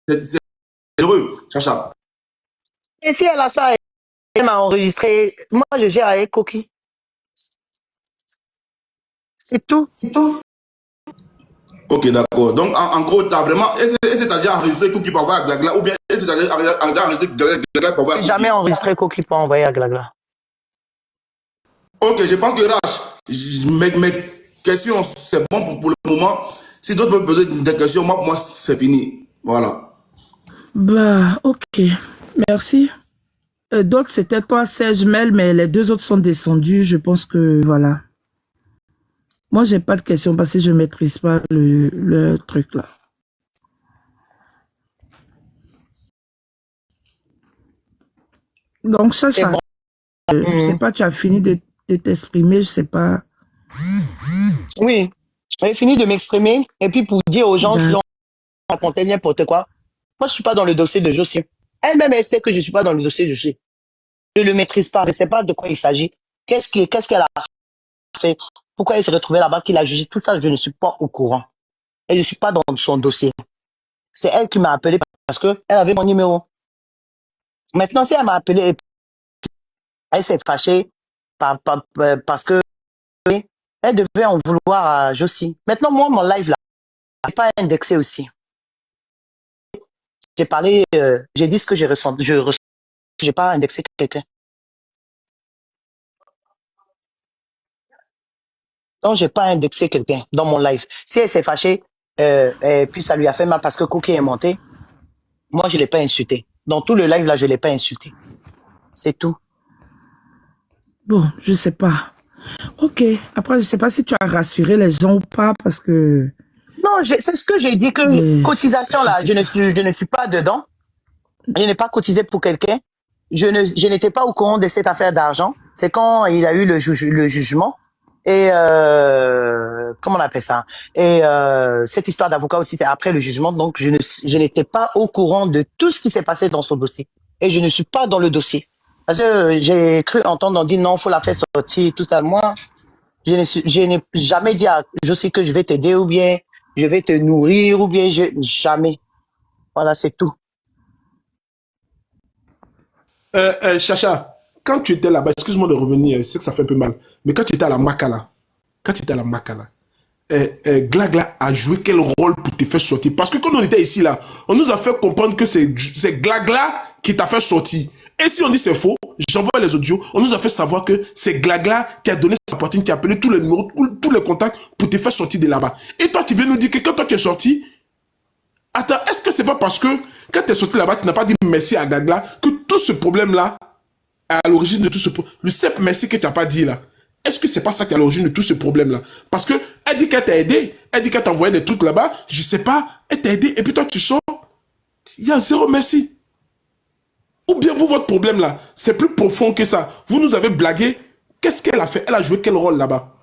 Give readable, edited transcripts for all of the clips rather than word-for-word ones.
C'est heureux, Chacha. Et si elle a ça, elle m'a enregistré. Moi, je gère avec Coki. C'est tout. Ok, d'accord. Donc, en gros, t'as vraiment. Est-ce que t'as déjà enregistré Cookie pour avoir Glagla ou bien est-ce que t'as déjà enregistré Glagla pour avoir J'ai jamais Cookie? enregistré Coki pour envoyer à Glagla. Ok, je pense que Rach, mes questions, c'est bon pour le moment. Si d'autres me poser des questions, moi, pour moi, c'est fini. Voilà. Bah, ok. Merci. D'autres, c'était toi, Serge Mel, mais les deux autres sont descendus. Je pense que, voilà. Moi, j'ai pas de questions parce que je maîtrise pas le truc là. Donc, C'est Chacha, bon. je sais pas, tu as fini de t'exprimer, je sais pas. Oui, j'ai fini de m'exprimer. Et puis pour dire aux gens qui ont raconté n'importe quoi, moi je suis pas dans le dossier de Josie. Elle-même, elle sait que je suis pas dans le dossier de Josie. Je le maîtrise pas. Je sais pas de quoi il s'agit. Qu'est-ce qu'elle a fait? Pourquoi elle s'est retrouvée là-bas, qu'il a jugé? Tout ça, je ne suis pas au courant. Et je suis pas dans son dossier. C'est elle qui m'a appelé parce que elle avait mon numéro. Maintenant, si elle m'a appelé, elle s'est fâchée parce que elle devait en vouloir à Josie. Maintenant, moi, mon live là, n'est pas indexé aussi. J'ai parlé, j'ai dit ce que j'ai ressenti. J'ai pas indexé quelqu'un. Donc, j'ai pas indexé quelqu'un dans mon live. Si elle s'est fâchée, et puis ça lui a fait mal parce que Cookie est monté, moi, je l'ai pas insulté. Dans tout le live là, je l'ai pas insulté. C'est tout. Bon, je sais pas. Ok. Après, je sais pas si tu as rassuré les gens ou pas parce que Non, c'est ce que j'ai dit que cotisation je là, sais pas. je ne suis pas dedans. Je n'ai pas cotisé pour quelqu'un. Je n'étais pas au courant de cette affaire d'argent. C'est quand il a eu le jugement. Et comment on appelle ça? Et cette histoire d'avocat aussi, c'est après le jugement. Donc, je n'étais pas au courant de tout ce qui s'est passé dans son dossier. Et je ne suis pas dans le dossier. Parce que j'ai cru entendre on dit non, faut la faire sortir, tout ça. Moi, je n'ai jamais dit à Josie que je vais t'aider ou bien je vais te nourrir ou bien jamais. Voilà, c'est tout. Chacha, quand tu étais là-bas, excuse-moi de revenir, je sais que ça fait un peu mal, mais quand tu étais à la Makala, quand tu étais à la Makala, Glagla a joué quel rôle pour te faire sortir? Parce que quand on était ici, là, on nous a fait comprendre que c'est Glagla qui t'a fait sortir. Et si on dit c'est faux, j'envoie les audios, on nous a fait savoir que c'est Glagla qui a donné sa poitrine, qui a appelé tous les numéros, tous les contacts pour te faire sortir de là-bas. Et toi, tu viens nous dire que quand toi tu es sorti, attends, est-ce que c'est pas parce que quand tu es sorti là-bas, tu n'as pas dit merci à Glagla que tout ce problème-là à l'origine de tout ce problème? Le simple merci que tu n'as pas dit là, est-ce que c'est pas ça qui est à l'origine de tout ce problème-là? Parce que elle dit qu'elle t'a aidé, elle dit qu'elle t'a envoyé des trucs là-bas, je sais pas, elle t'a aidé, et puis toi tu sors, il y a zéro merci. Ou bien vous, votre problème là, c'est plus profond que ça. Vous nous avez blagué, qu'est-ce qu'elle a fait? Elle a joué quel rôle là-bas?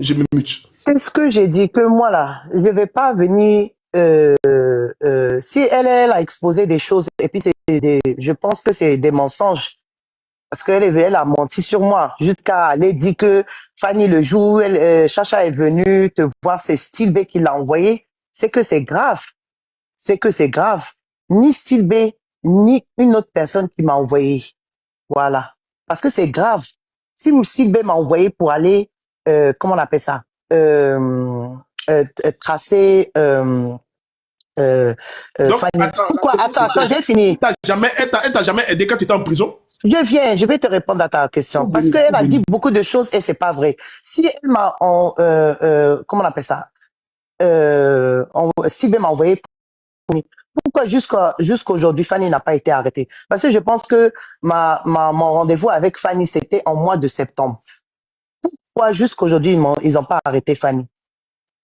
Je me mute. C'est ce que j'ai dit, que moi là, je ne vais pas venir. Si elle a exposé des choses, et puis je pense que c'est des mensonges, parce elle a menti sur moi, jusqu'à aller dire que Fanny, le jour où Chacha est venue te voir, c'est Stylebé qui l'a envoyé, c'est que c'est grave. C'est que c'est grave. Ni Stylebé, ni une autre personne qui m'a envoyé. Voilà. Parce que c'est grave. Si Sylvain m'a envoyé pour aller, comment on appelle ça, euh, tracer Donc, Fanny. attends, Pourquoi? Attends, j'ai fini. elle t'a jamais aidé quand tu étais en prison? Je vais te répondre à ta question. Parce qu'elle a dit beaucoup de choses et c'est pas vrai. Si elle m'a, comment on appelle ça, Sylvain m'a envoyé. Pourquoi jusqu'à aujourd'hui, Fanny n'a pas été arrêtée? Parce que je pense que mon rendez-vous avec Fanny, c'était en mois de septembre. Pourquoi jusqu'à aujourd'hui, ils n'ont pas arrêté Fanny?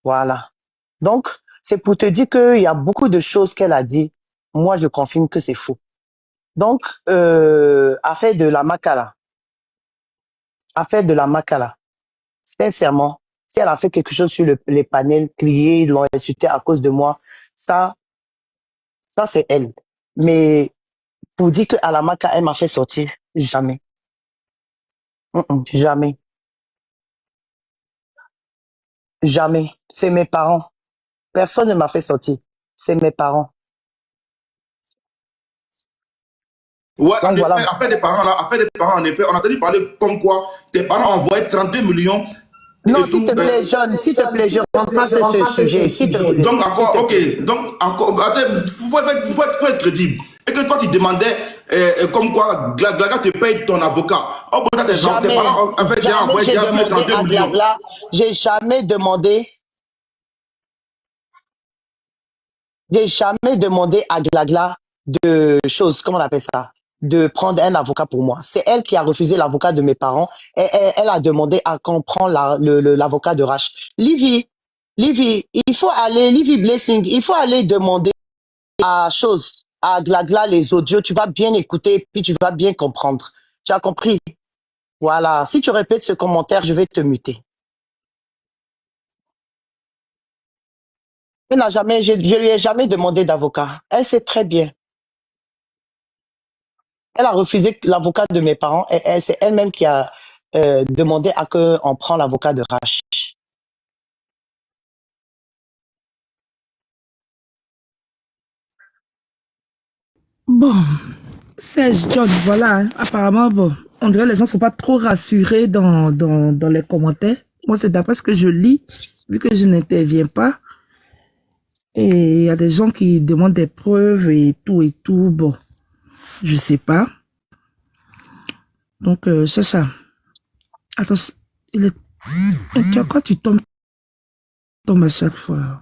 Voilà. Donc, c'est pour te dire qu'il y a beaucoup de choses qu'elle a dit. Moi, je confirme que c'est faux. Donc, affaire de la Makala, sincèrement, si elle a fait quelque chose sur les panels, crié, ils l'ont insulté à cause de moi, ça, ça c'est elle. Mais pour dire qu'à la Maka, elle m'a fait sortir, jamais. Jamais. Jamais. C'est mes parents. Personne ne m'a fait sortir. C'est mes parents. Ouais, en Donc effet, voilà. après des parents, en effet, on a entendu parler comme quoi tes parents envoyaient 32 millions Non, et s'il tout. te plaît, John, s'il te plaît, je rentre pas sur ce sujet, s'il te plaît. Donc S'il encore, te plaît. ok, donc encore, attends, faut être crédible. Et que toi tu demandais comme quoi Glaga te paye ton avocat. Oh, peut-être tes Jamais, parents avaient déjà jamais envoyé j'ai déjà plus de demandé 32 à millions. Glagla, j'ai jamais demandé à Glagla de choses, comment on appelle ça, de prendre un avocat pour moi. C'est elle qui a refusé l'avocat de mes parents et elle a demandé à qu'on prend l'avocat de Rach. Livy, il faut aller, Livy Blessing, il faut aller demander à Glagla les audios, tu vas bien écouter, puis tu vas bien comprendre. Tu as compris? Voilà. Si tu répètes ce commentaire, je vais te muter. Je lui ai jamais demandé d'avocat. Elle sait très bien. Elle a refusé l'avocat de mes parents et c'est elle-même qui a demandé à qu'on prend l'avocat de Rach. Bon, Serge, John, voilà, hein. Apparemment, bon, on dirait que les gens ne sont pas trop rassurés dans les commentaires. Moi, c'est d'après ce que je lis, vu que je n'interviens pas. Et il y a des gens qui demandent des preuves et tout. Bon, je sais pas. Donc, c'est ça. Attends, quand tu tombes à chaque fois.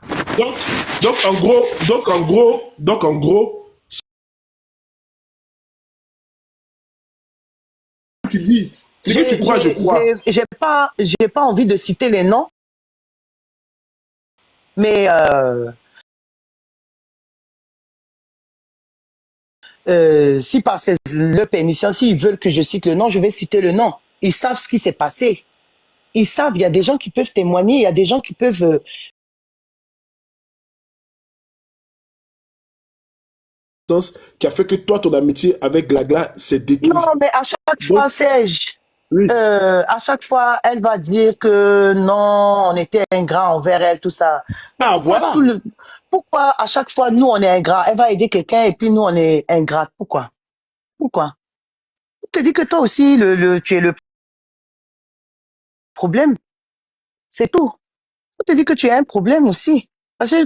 Donc en gros, tu dis, ce que tu crois, je crois. J'ai pas envie de citer les noms, mais si par leur permission, s'ils veulent que je cite le nom, je vais citer le nom. Ils savent ce qui s'est passé. Ils savent, il y a des gens qui peuvent témoigner, il y a des gens qui peuvent... Qui a fait que toi, ton amitié avec Glagla s'est détruite. Non, mais à chaque fois, Serge, Oui. à chaque fois, elle va dire que non, on était ingrat envers elle, tout ça. Ah, voilà. Pourquoi à chaque fois, nous, on est ingrat? Elle va aider quelqu'un et puis nous, on est ingrat. Pourquoi? Je te dis que toi aussi, tu es le problème. C'est tout. Je te dis que tu as un problème aussi. Parce que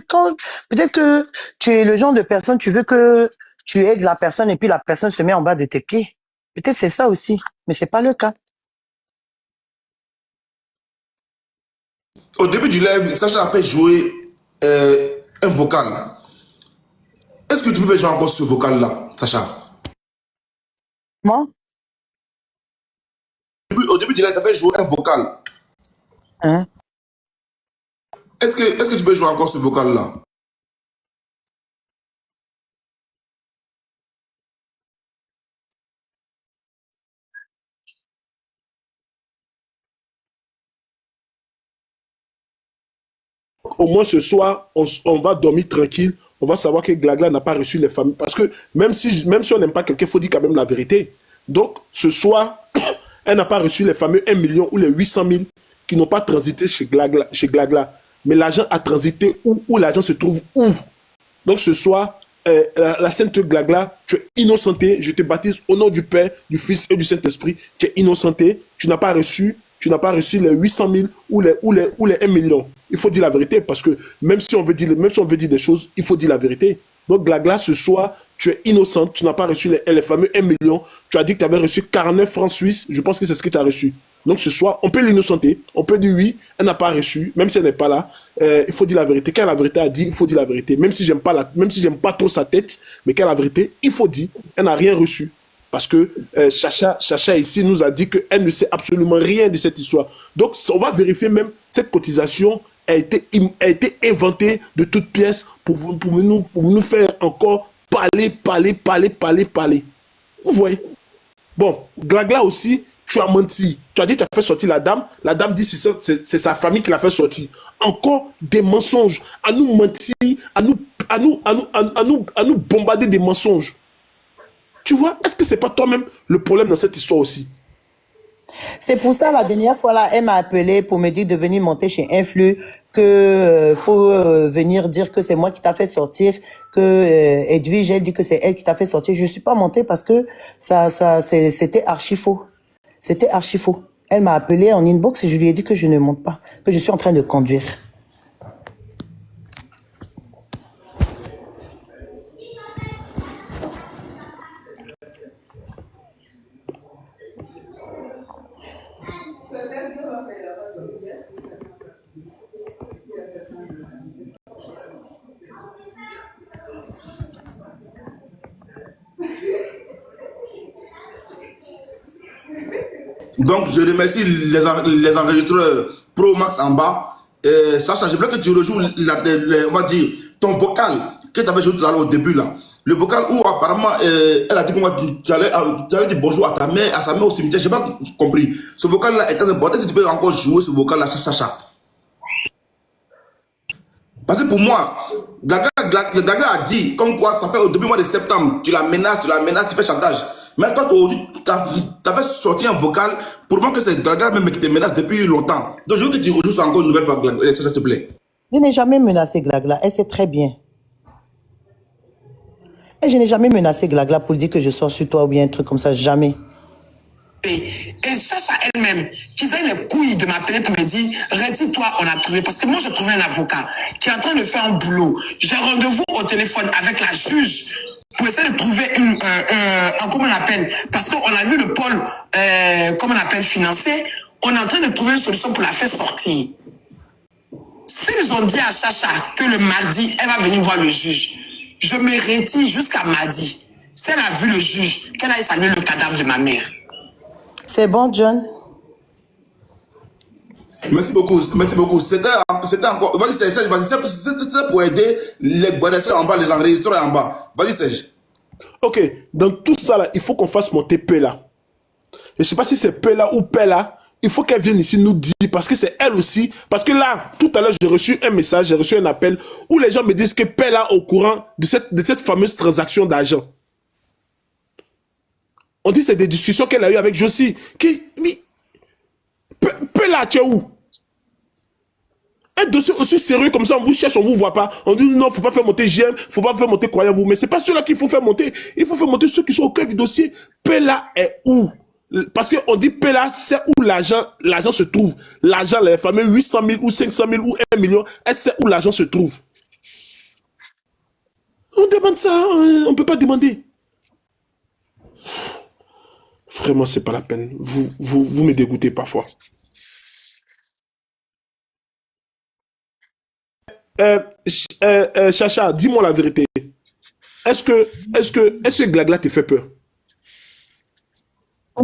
peut-être que tu es le genre de personne, tu veux que tu aides la personne et puis la personne se met en bas de tes pieds. Peut-être c'est ça aussi, mais c'est pas le cas. Au début du live, Sacha a fait jouer un vocal. Est-ce que tu peux jouer encore ce vocal-là, Sacha? Moi? Au début du live, tu as fait jouer un vocal. Hein? Est-ce que tu peux jouer encore ce vocal-là? Au moins ce soir, on va dormir tranquille. On va savoir que Glagla n'a pas reçu les familles. Parce que même si on n'aime pas quelqu'un, il faut dire quand même la vérité. Donc, ce soir, elle n'a pas reçu les fameux 1 million ou les 800 000 qui n'ont pas transité chez Glagla. Mais l'argent a transité où l'argent se trouve où. Donc, ce soir, la Sainte Glagla, tu es innocenté. Je te baptise au nom du Père, du Fils et du Saint-Esprit. Tu es innocenté. Tu n'as pas reçu les 800 000 ou les 1 million. Il faut dire la vérité parce que même si on veut dire des choses, il faut dire la vérité. Donc, Glagla, ce soir, tu es innocente, tu n'as pas reçu les fameux 1 million. Tu as dit que tu avais reçu 49 francs suisses. Je pense que c'est ce que tu as reçu. Donc, ce soir, on peut l'innocenter. On peut dire oui, elle n'a pas reçu, même si elle n'est pas là. Il faut dire la vérité. Quand la vérité a dit, il faut dire la vérité. Même si j'aime pas trop sa tête, mais quand la vérité, il faut dire, elle n'a rien reçu. Parce que Chacha ici nous a dit qu'elle ne sait absolument rien de cette histoire. Donc, on va vérifier même cette cotisation a été inventée de toutes pièces pour nous faire encore parler. Vous voyez? Bon, Glagla aussi, tu as menti. Tu as dit que tu as fait sortir la dame. La dame dit que c'est sa famille qui l'a fait sortir. Encore des mensonges. À nous mentir, à nous bombarder des mensonges. Tu vois, est-ce que c'est pas toi-même le problème dans cette histoire aussi? C'est pour ça, la dernière fois, là, elle m'a appelé pour me dire de venir monter chez Influx que faut venir dire que c'est moi qui t'a fait sortir, que Edwige, elle dit que c'est elle qui t'a fait sortir. Je suis pas montée parce que c'était archi faux. C'était archi faux. Elle m'a appelé en inbox et je lui ai dit que je ne monte pas, que je suis en train de conduire. Donc, je remercie les enregistreurs Pro Max en bas. Sacha, je voulais que tu rejoues, on va dire, ton vocal que tu avais joué tout à l'heure au début là. Le vocal où apparemment elle a dit que tu allais dire bonjour à ta mère, à sa mère au cimetière. Je n'ai pas compris. Ce vocal là est très important. Si tu peux encore jouer ce vocal là, Sacha. Parce que pour moi, Glagla a dit, comme quoi, ça fait au début mois de septembre, tu la menaces, tu fais chantage. Mais toi, aujourd'hui, tu avais sorti un vocal pour voir que c'est Glagla même qui te menace depuis longtemps. Donc, je veux que tu rejoues ça encore une nouvelle fois, s'il te plaît. Je n'ai jamais menacé Glagla, elle sait très bien. Et je n'ai jamais menacé Glagla pour dire que je sors sur toi ou bien un truc comme ça, jamais. Et Sacha elle-même, qui a les couilles de m'appeler pour me dire, retire-toi, on a trouvé. Parce que moi, j'ai trouvé un avocat qui est en train de faire un boulot. J'ai rendez-vous au téléphone avec la juge pour essayer de trouver comment on appelle, parce qu'on a vu le pôle, comment on appelle, financier. On est en train de trouver une solution pour la faire sortir. S'ils ont dit à Sacha que le mardi, elle va venir voir le juge, je me retire jusqu'à mardi. Si elle a vu le juge, qu'elle aille saluer le cadavre de ma mère. C'est bon, John? Merci beaucoup, merci beaucoup. C'était encore. Vas-y, Serge, vas-y, c'était pour aider les Guadesseurs en bas, les enregistreurs en bas. Vas-y, Serge. Ok, dans tout ça là, il faut qu'on fasse monter Pella. Je ne sais pas si c'est Pella ou Pella. Il faut qu'elle vienne ici nous dire, parce que c'est elle aussi. Parce que là, tout à l'heure, j'ai reçu un message, j'ai reçu un appel où les gens me disent que Pella est au courant de cette fameuse transaction d'argent. On dit que c'est des discussions qu'elle a eues avec Josie. Mais Pella, tu es où? Un dossier aussi sérieux comme ça, on vous cherche, on ne vous voit pas. On dit non, il ne faut pas faire monter JM, il ne faut pas faire monter Croyez-vous. Mais ce n'est pas ceux-là qu'il faut faire monter. Il faut faire monter ceux qui sont au cœur du dossier. Pella est où? Parce qu'on dit Pella, c'est où l'argent se trouve. L'argent, les fameux 800 000 ou 500 000 ou 1 million, elle sait où l'argent se trouve. On demande ça, on ne peut pas demander. Vraiment, c'est pas la peine. Vous me dégoûtez parfois. Chacha, dis-moi la vérité. Est-ce que Glagla te fait peur?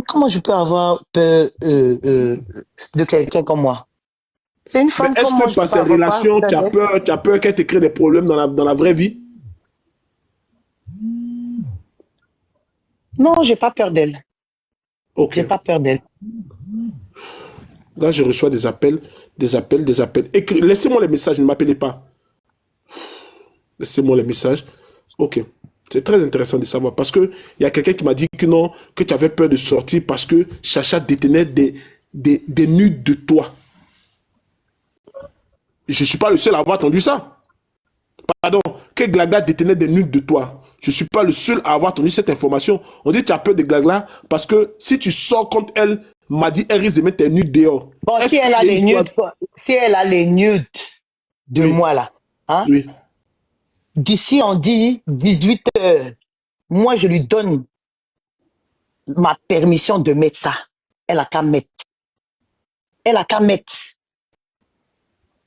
Comment je peux avoir peur de quelqu'un comme moi? C'est une femme comme moi. Est-ce que par ces relations, tu as peur qu'elle te crée des problèmes dans la vraie vie? Non, j'ai pas peur d'elle. Ok. J'ai pas peur d'elle. Là, je reçois des appels. Laissez-moi les messages, ne m'appelez pas. Laissez-moi les messages. Ok. C'est très intéressant de savoir. Parce qu'il y a quelqu'un qui m'a dit que non, que tu avais peur de sortir parce que Chacha détenait des nudes de toi. Je ne suis pas le seul à avoir entendu ça. Pardon, que Glagla détenait des nudes de toi. Je ne suis pas le seul à avoir entendu cette information. On dit que tu as peur de Glagla parce que si tu sors contre elle, m'a dit elle risque de mettre tes nudes dehors. Bon, si elle a les nudes de oui. moi là, hein? Oui. D'ici on dit 18 heures, moi je lui donne ma permission de mettre ça. Elle a qu'à mettre. Elle a qu'à mettre.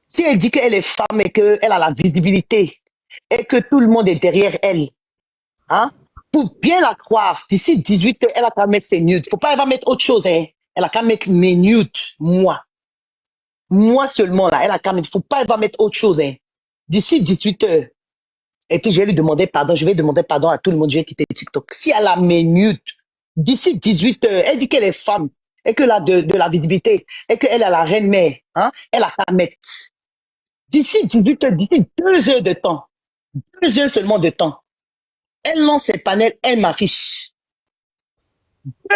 Si elle dit qu'elle est femme et qu'elle a la visibilité et que tout le monde est derrière elle, hein, pour bien la croire, d'ici 18 heures, elle a qu'à mettre ses nudes. Faut pas elle va mettre autre chose, hein. Elle a qu'à mettre mes nudes, moi. Moi seulement, là, elle a qu'à mettre. Faut pas elle va mettre autre chose, hein. D'ici 18 heures. Et puis je vais lui demander pardon. Je vais demander pardon à tout le monde. Je vais quitter TikTok. Si elle a mes nudes, d'ici 18 heures, elle dit qu'elle est femme et qu'elle a de la visibilité et qu'elle a la reine mère, hein, elle a qu'à mettre. D'ici 18 heures, d'ici 2 heures de temps, 2 heures seulement de temps, elle lance ses panels, elle m'affiche.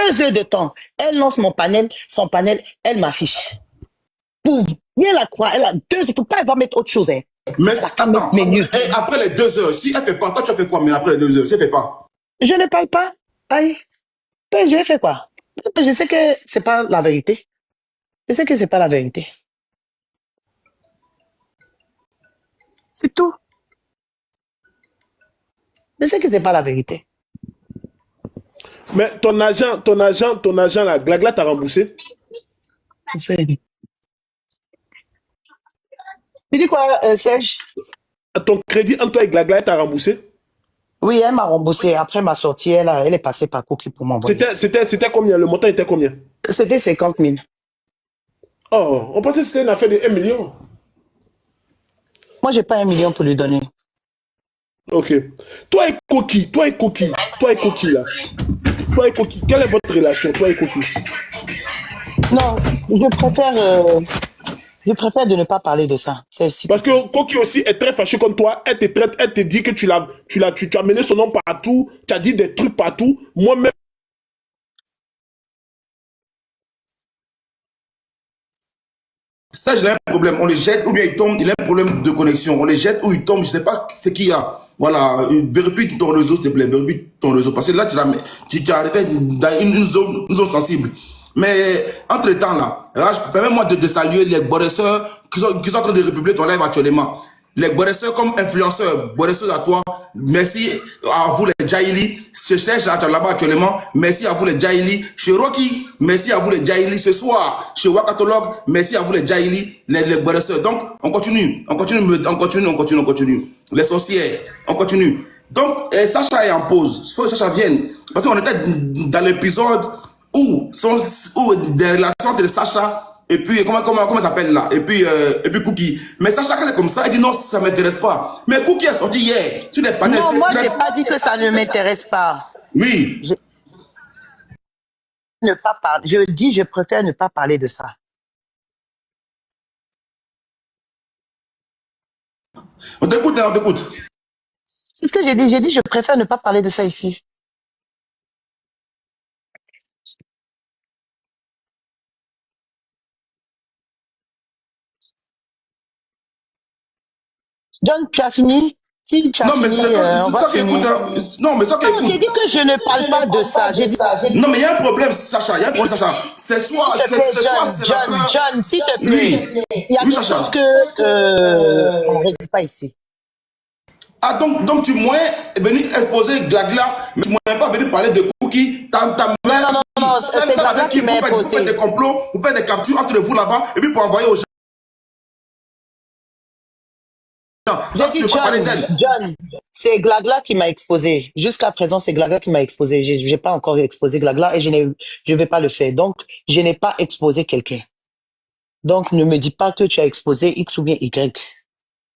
2 heures de temps, elle lance son panel, elle m'affiche. pour bien la croire, elle a 2, il ne faut pas, elle va mettre autre chose. Hein. Mais Ça va attends, mettre minutes. et après les 2 heures, si elle fait pas, toi tu as fait quoi, mais après les 2 heures, si elle fait pas? Je ne parle pas. Aïe, ben, je vais faire quoi? Je sais que c'est pas la vérité. Je sais que c'est pas la vérité. C'est tout. Je sais que c'est pas la vérité. Mais ton agent, là, Glagla t'a remboursé? Tu dis quoi, Serge? Ton crédit entre toi et Glagla, elle t'a remboursé? Oui, elle m'a remboursé. Après ma sortie, elle est passée par Cookie pour m'envoyer. C'était combien? Le montant était combien? C'était 50 000. Oh, on pensait que c'était une affaire de 1 million. Moi, j'ai pas 1 million pour lui donner. Ok. Toi et Coquille, là. Toi et Coquille, quelle est votre relation, toi et Coquille? Non, je préfère de ne pas parler de ça. Celle-ci. Parce que Coquille aussi est très fâchée contre toi. Elle te traite, elle te dit que tu as mené son nom partout, tu as dit des trucs partout. Moi-même, Ça, j'ai un problème. On les jette ou bien ils tombent, il a un problème de connexion. On les jette ou ils tombent, je sais pas ce qu'il y a. Voilà, vérifie ton réseau, s'il te plaît, vérifie ton réseau. Parce que là, tu es arrivé dans une zone sensible. Mais entre-temps, là, permets-moi de saluer les boresseurs qui sont en train de republier ton live actuellement. Les boresseurs comme influenceurs, boresseurs à toi, merci à vous les Jaili. Je cherche là-bas actuellement, merci à vous les Jaili. Chez Rocky, merci à vous les Jaili. Ce soir, chez Wakatolog, merci à vous les Jaili, les boresseurs. Donc, on continue. Les sorcières, on continue. Donc, Sacha est en pause. Il faut que Sacha vienne. Parce qu'on était dans l'épisode où des relations entre Sacha et puis comment ça s'appelle là et puis Cookie. Mais Sacha quand c'est comme ça, il dit non, ça m'intéresse pas. Mais Cookie est sorti hier sur des panels. Non, moi j'ai pas dit que ça ne m'intéresse pas. Oui. Ne pas parler. Je dis je préfère ne pas parler de ça. On t'écoute, on t'écoute. C'est ce que j'ai dit. J'ai dit je préfère ne pas parler de ça ici. John, tu as fini? Si tu as Non, mais fini, c'est on va toi qui écoutes. finir. Non, mais toi qui Non, j'ai écoutes. dit que je ne parle pas de ça. J'ai dit, Non, mais il y a un problème, Sacha. Il y a un problème, Sacha. C'est soit, s'il te plaît, c'est soit, c'est la peur. John, s'il te plaît. Oui. Il y a Oui, des Sacha. choses que on ne règle pas ici. Ah, donc tu m'es venu exposer Glagla, mais tu m'es pas venu parler de Cookie, ta mère. Non, c'est Glagla qui m'a vous faites des complots, vous faites des captures entre vous là-bas, et puis pour envoyer aux gens. J'ai dit John, c'est Glagla qui m'a exposé. Jusqu'à présent, c'est Glagla qui m'a exposé. Je n'ai pas encore exposé Glagla et je ne vais pas le faire. Donc, je n'ai pas exposé quelqu'un. Donc, ne me dis pas que tu as exposé X ou bien Y.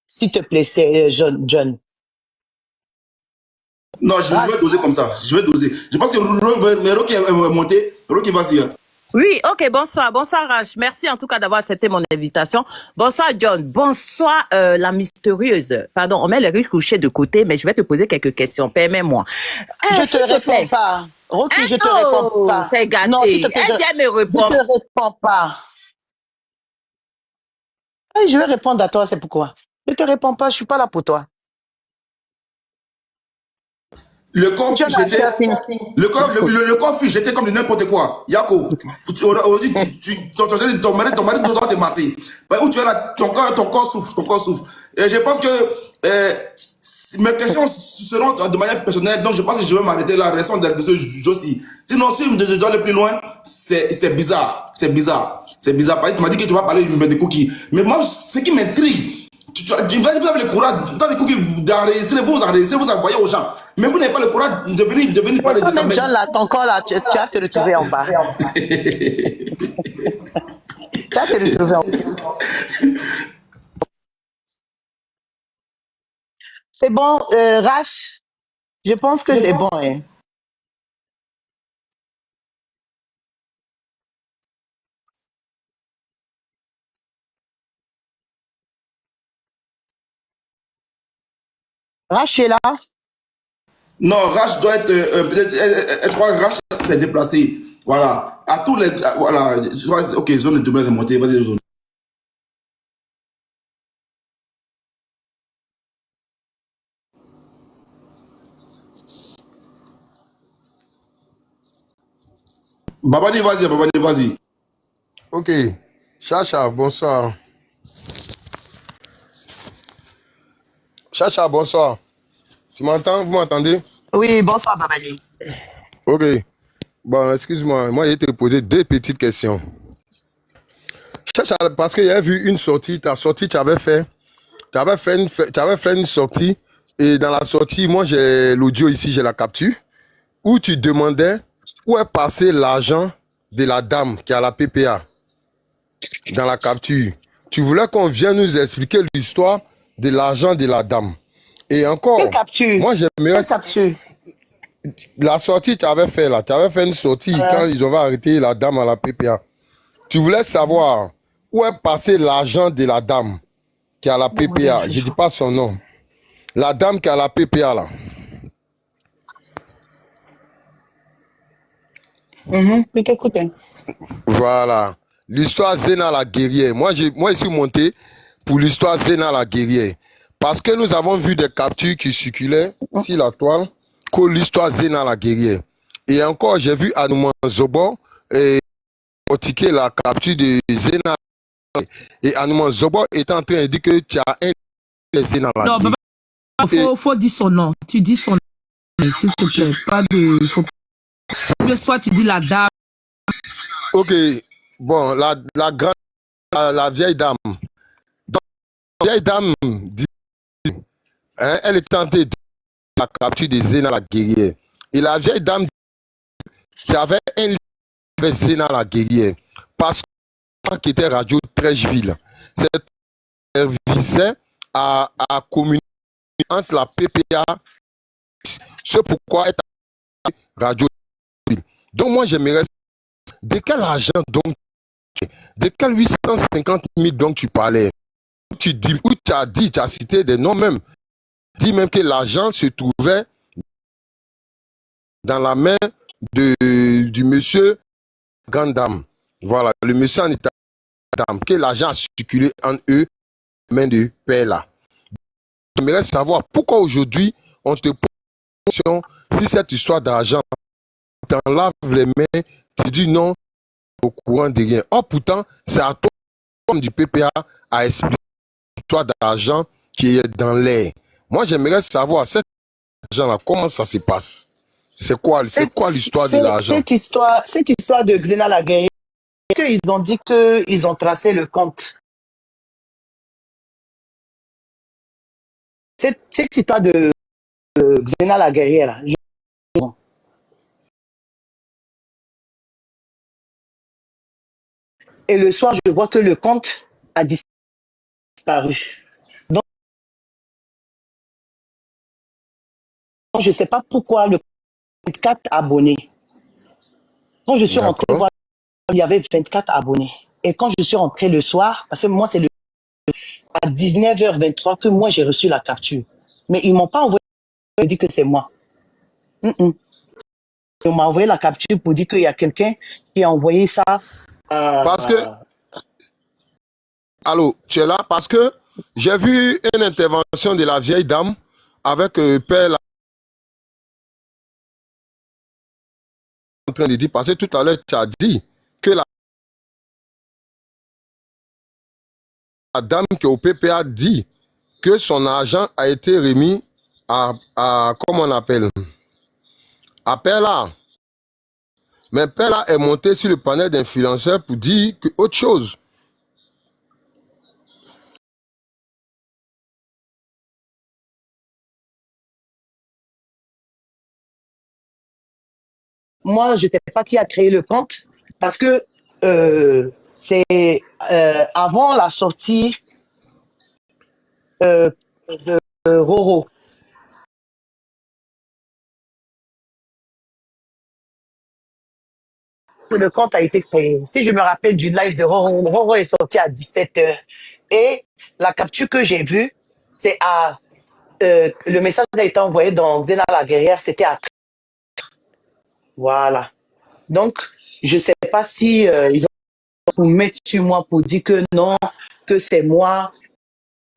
S'il te plaît, c'est John. Non, je vais doser comme ça. Je vais doser. Je pense que Rocky est monté. Rocky, vas-y. Oui, ok, bonsoir Rach. Merci en tout cas d'avoir accepté mon invitation. Bonsoir John, bonsoir la mystérieuse. Pardon, on met les riches couchés de côté, mais je vais te poser quelques questions, permets-moi. Je te réponds pas. Rocky, je te réponds pas. C'est gâté. Non, s'il te plaît, Elle vient me répondre. Je te réponds pas. Je vais répondre à toi, c'est pourquoi. Je te réponds pas, je suis pas là pour toi. Le corps fut jeté. Le corps fut jeté comme de n'importe quoi. Yako, aujourd'hui, ton mari doit te masser. Où tu es là, ton corps souffre, Et je pense que mes questions seront de manière personnelle, donc je pense que je vais m'arrêter là, restons de ce jour-ci. Sinon, si je dois aller plus loin, c'est bizarre. C'est bizarre. Tu m'as dit que tu vas parler de Cookie. Mais moi, ce qui m'intrigue, vous avez le courage, dans les Cookies, d'enregistrer, vous envoyez aux gens. Mais vous n'avez pas le courage de venir parler de ça. Même John, là, ton corps, là, tu as te retrouver en bas. Tu as te retrouver en bas. C'est bon, Rash, je pense que c'est bon. Hein. Rash est là. Non, Rash doit être. Je crois que Rash s'est déplacé. Voilà. À tous les. Voilà. Ok, zone de monter. Vas-y, zone. Babadi, vas-y. Ok. Chacha, bonsoir. Chacha, bonsoir. Tu m'entends? Vous m'entendez? Oui, bonsoir, Babali. Ok. Bon, excuse-moi. Moi, j'ai te poser deux petites questions. Chacha, parce que j'ai vu une sortie. Ta sortie, tu avais fait une sortie. Et dans la sortie, moi, j'ai l'audio ici, j'ai la capture. Où tu demandais où est passé l'argent de la dame qui a la PPA. Dans la capture. Tu voulais qu'on vienne nous expliquer l'histoire de l'argent de la dame. Et encore, Quelle capture? moi j'aimerais Quelle capture? la sortie tu avais fait là, tu avais fait une sortie quand ils ont arrêté la dame à la PPA. Tu voulais savoir où est passé l'argent de la dame qui a la PPA. Je dis pas son nom. La dame qui a la PPA là. Mais qu'écoute. Voilà. L'histoire Zena la guerrière. Moi, je suis monté pour l'histoire Zena la guerrière. Parce que nous avons vu des captures qui circulaient sur la toile que l'histoire Zena la guerrière. Et encore, j'ai vu Anouman Zobo critiquer la capture de Zena. Et Anouman Zobo est en train de dire que tu as un Zena la guerrière. Non, faut dire son nom. Tu dis son nom, s'il te plaît. Pas de... Le soir, tu dis la dame. Ok. Bon, la grande, la vieille dame. Donc, la vieille dame dit, hein, elle est tentée de la capture de Zena la guerrière. Et la vieille dame qui avait un lien avec Zena la guerrière. Parce qui était Radio Trècheville. Cette servissait à communiquer entre la PPA. C'est pourquoi elle est Radio Trècheville. Donc moi j'aimerais de quel argent donc, de quel 850 000 donc tu parlais? Tu dis, où tu as dit, tu as cité des noms même. Dis même que l'argent se trouvait dans la main du monsieur grande dame. Voilà, le monsieur en état dame, que l'argent a circulé en eux, main de père là. J'aimerais savoir pourquoi aujourd'hui on te pose question si cette histoire d'argent t'en lave les mains, tu dis non au courant de rien. Or pourtant, c'est à toi du PPA à expliquer l'histoire d'argent qui est dans l'air. Moi j'aimerais savoir cet argent là, comment ça se passe? C'est quoi l'histoire de l'argent? Cette histoire de Glénat la guerrière, ils ont dit qu'ils ont tracé le compte. Cette histoire de Xena la guerrière, là, et le soir, je vois que le compte a disparu. Donc, je ne sais pas pourquoi le 24 abonnés. Quand je suis rentré voir, il y avait 24 abonnés. Et quand je suis rentré le soir, parce que moi, c'est à 19h23 que moi, j'ai reçu la capture. Mais ils ne m'ont pas envoyé pour dire que c'est moi. Ils m'ont envoyé la capture pour dire qu'il y a quelqu'un qui a envoyé ça. Parce que, allô, tu es là? Parce que j'ai vu une intervention de la vieille dame avec Père là, en train de dire, parce que tout à l'heure, tu as dit que la dame qui est au PPA dit que son argent a été remis à comment on appelle, à Père là. Mais Père là est monté sur le panel d'influenceurs pour dire que autre chose. Moi, je ne sais pas qui a créé le compte parce que c'est avant la sortie de Roro. Le compte a été créé. Si je me rappelle du live de Roro, Roro est sorti à 17h. Et la capture que j'ai vue, c'est à... le message a été envoyé dans Xena la guerrière, c'était à... Voilà. Donc, je ne sais pas si ils ont pour mettre sur moi pour dire que non, que c'est moi,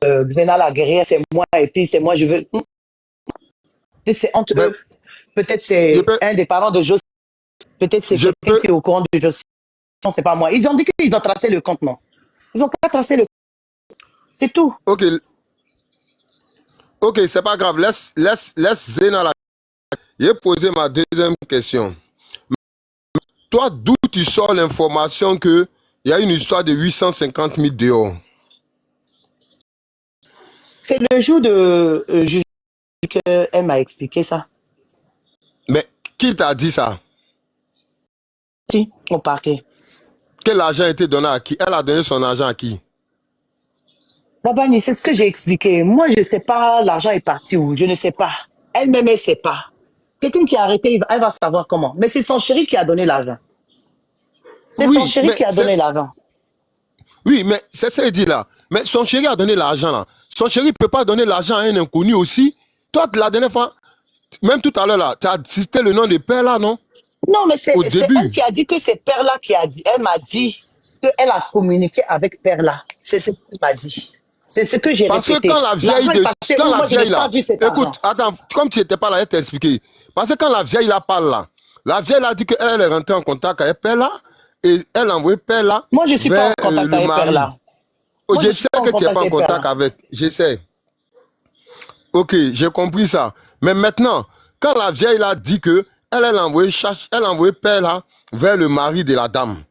Xena la guerrière, c'est moi, et puis c'est moi, je veux... C'est entre eux. Peut-être c'est un des parents de Joseph. Peut-être c'est Je quelqu'un peux... qui est au courant de Josie. Non, c'est pas moi. Ils ont dit qu'ils ont tracé le compte, non. Ils ont pas tracé le compte. C'est tout. Ok, ok, c'est pas grave. Laisse Zena là. J'ai posé ma deuxième question. Toi, d'où tu sors l'information qu'il y a une histoire de 850 000 dehors? C'est le jour de juge qu'elle m'a expliqué ça. Mais qui t'a dit ça? Si, au parquet. Quel argent a été donné à qui? Elle a donné son argent à qui? Babani, c'est ce que j'ai expliqué. Moi, je ne sais pas l'argent est parti où. Je ne sais pas. Elle-même, elle ne sait pas. Quelqu'un qui a arrêté, elle va savoir comment. Mais c'est son chéri qui a donné l'argent. C'est son Oui, chéri mais qui a donné l'argent. oui, mais c'est ça qu'il dit là. Mais son chéri a donné l'argent là. Son chéri ne peut pas donner l'argent à un inconnu aussi. Toi, la dernière fois, même tout à l'heure là, tu as cité le nom de père là, non? Non, mais c'est Au elle début. qui a dit que c'est Perla qui a dit. Elle m'a dit qu'elle a communiqué avec Perla. C'est ce qu'elle m'a dit. C'est ce que j'ai Parce que répété. quand la vieille L'argent est de, passé quand où? la Moi, je n'ai vieille pas là, vu cet écoute, argent. attends, comme tu n'étais pas là, elle t'a expliqué. Parce que quand la vieille là parle là, la vieille a dit qu'elle est rentrée en contact avec père là et elle a envoyé père là Moi, je ne suis pas en vers contact le avec mari. Perla. Oh, Moi, je je sais suis pas en que tu n'es pas en contact avec contact Perla. avec. Je sais. Ok, j'ai compris ça. Mais maintenant, quand la vieille a dit que elle a envoyé, elle a envoyé père là vers le mari de la dame.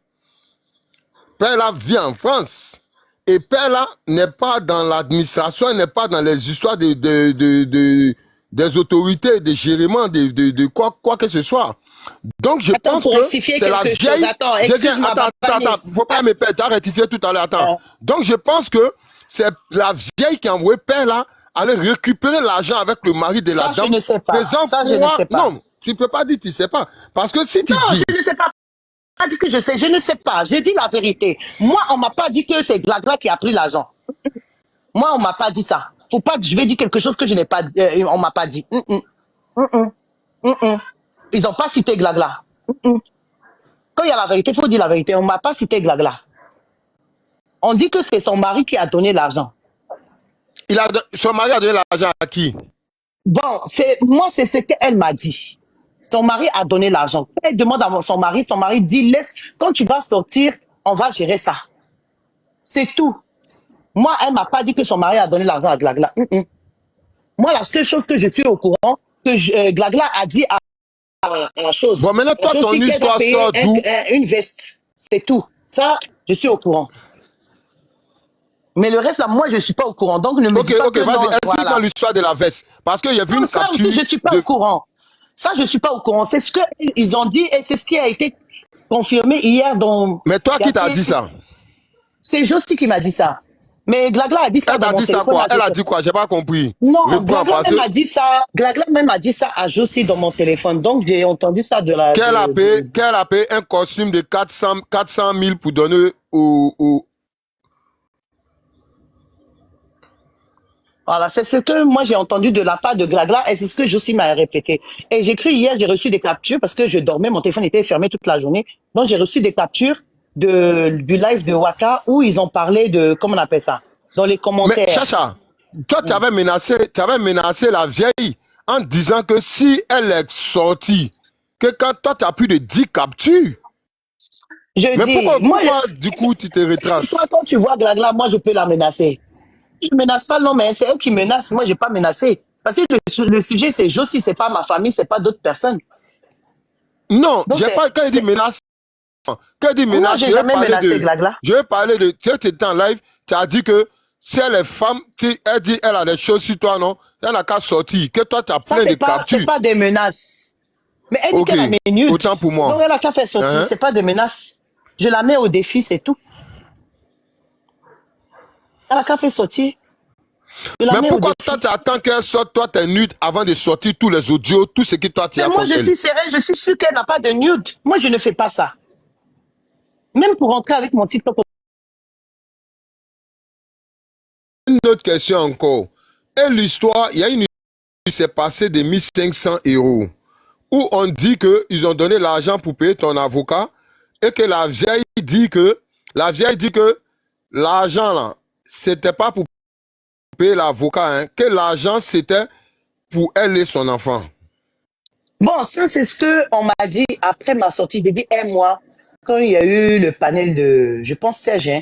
Père là vit en France. Et père là n'est pas dans l'administration, n'est pas dans les histoires des autorités, des gérements, de quoi que ce soit. Donc je Attends, pense pour que rectifier c'est la quelque chose. vieille. Attends, Je dis, excuse-moi, Babani. attends, faut pas me perdre, tu as rectifié tout à l'heure, attends. Euh, Donc je pense que c'est la vieille qui a envoyé père là aller récupérer l'argent avec le mari de la Ça, je dame, ne sais pas. faisant Ça, je ne croire. sais pas. Non, tu ne peux pas dire tu ne sais pas. Parce que si tu Non, dis, je ne sais pas. Pas dit que je sais, je ne sais pas. J'ai dit la vérité. Moi, on m'a pas dit que c'est Glagla qui a pris l'argent. Moi, on m'a pas dit ça. Faut pas que je vais dire quelque chose que je n'ai pas, on m'a pas dit. Ils ont pas cité Glagla. Quand il y a la vérité, il faut dire la vérité. On m'a pas cité Glagla. On dit que c'est son mari qui a donné l'argent. son mari a donné l'argent à qui? Bon, moi, c'est ce qu'elle m'a dit. Son mari a donné l'argent. Elle demande à son mari dit, laisse, quand tu vas sortir, on va gérer ça. C'est tout. Moi, elle m'a pas dit que son mari a donné l'argent à Glagla. Moi, la seule chose que je suis au courant, que Glagla a dit à la chose. Bon, maintenant, toi, ton histoire sort d'où? Une veste. C'est tout. Ça, je suis au courant. Mais le reste, là, moi, je ne suis pas au courant. Donc, ne me dis pas que vas-y, non, explique-moi voilà. l'histoire de la veste. Parce qu'il y a vu Non, une ça capture. aussi, je ne suis pas au courant. Ça, je ne suis pas au courant. C'est ce qu'ils ont dit et c'est ce qui a été confirmé hier dans... Mais toi, qui t'a dit ça? C'est Josie qui m'a dit ça. Mais Glagla a dit ça Elle dans t'a mon dit ça téléphone. quoi? Elle a dit quoi? J'ai pas compris. Non, Reprends, Glagla parce même que a dit ça. Glagla même a dit ça à Josie dans mon téléphone. Donc, j'ai entendu ça de la... qu'elle a payé un costume de 400 000 pour donner au... Voilà, c'est ce que moi j'ai entendu de la part de Glagla et c'est ce que Josie m'a répété. Et j'ai cru hier, j'ai reçu des captures parce que je dormais, mon téléphone était fermé toute la journée. Donc j'ai reçu des captures du live de Waka où ils ont parlé de, comment on appelle ça, dans les Mais commentaires. Chacha, toi, tu avais menacé la vieille en disant que si elle est sortie, que quand toi, tu as plus de 10 captures. Je Mais dis, pourquoi, moi, du coup, tu te retraces? toi, quand tu vois Glagla, moi je peux la menacer. Je menace pas, non, mais c'est elle qui menace. Moi, j'ai pas menacé. Parce que le sujet, c'est Josie, c'est pas ma famille, c'est pas d'autres personnes. Non, Donc, j'ai pas, quand il dit menace, moi, j'ai jamais menacé Glagla. je vais parler de, tu étais en live, tu as dit que si elle est femme, elle dit elle a des choses sur toi, non? Elle n'a qu'à sortir, que toi, tu as Ça, plein de c'est captures. pas des menaces. Mais elle dit Ok, qu'elle a mes nudes. autant pour moi. Donc, elle a qu'à faire sortir. Hein? C'est pas des menaces. Je la mets au défi, c'est tout. Elle a qu'à faire sortir. Je la Mais mets au pourquoi défi. toi, tu attends qu'elle sorte, toi, tes nudes, avant de sortir tous les audios, tout ce que toi, tu Mais as moi, contre je elle? suis sereine, je suis sûre qu'elle n'a pas de nude. Moi, je ne fais pas ça. Même pour rentrer avec mon TikTok. Une autre question encore. Et l'histoire, il y a une histoire qui s'est passée de 1500 €, où on dit qu'ils ont donné l'argent pour payer ton avocat, et que la vieille dit que l'argent, là, c'était pas pour payer l'avocat, hein, que l'argent, c'était pour elle et son enfant. Bon, ça, c'est ce qu'on m'a dit après ma sortie. J'ai dit, moi, quand il y a eu le panel de, je pense, Serge, hein,